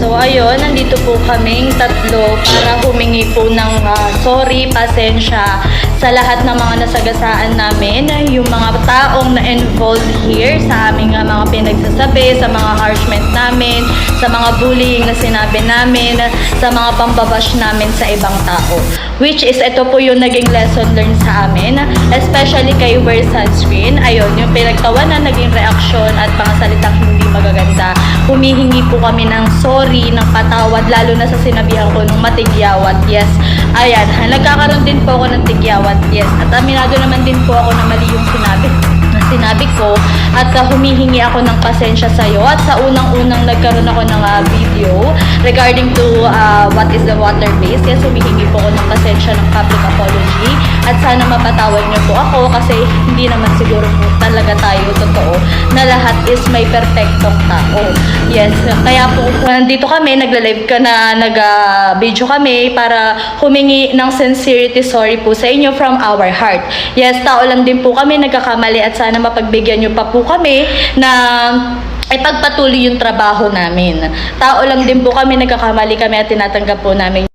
So ayun, nandito po kaming tatlo para humingi po ng sorry, pasensya sa lahat ng mga nasagasaan namin, yung mga taong na-involved here sa aming mga pinagsasabi, sa mga harshment namin, sa mga bullying na sinabi namin, sa mga pambabash namin sa ibang tao. Which is, ito po yung naging lesson learned sa amin, especially kay Wear Sunscreen. Ayun, yung pinagtawanan, naging reaksyon at mga salitang hindi magaganda. Humihingi po kami ng sorry, ng patawad, lalo na sa sinabihan ko ng matigyawat. Yes, ayan, nagkakaroon din po ako ng tigyawat. Yes, at aminado naman din po ako na mali yung sinabi ko at humihingi ako ng pasensya sa iyo. At sa unang-unang nagkaroon ako ng video regarding to what is the water base. Yes, humihingi po ako ng pasensya ng public apology at sana mapatawad niyo po ako kasi hindi naman siguro po talaga tayo totoo na lahat is may perfectong tao. Yes, kaya po nandito kami, nagla-live ka na, nag-video kami para humingi ng sincerity sorry po sa inyo from our heart. Yes, tao lang din po kami, nagkakamali at sana mapagbigyan nyo pa po kami na ipagpatuloy yung trabaho namin. Tao lang din po kami, nagkakamali kami at tinatanggap po namin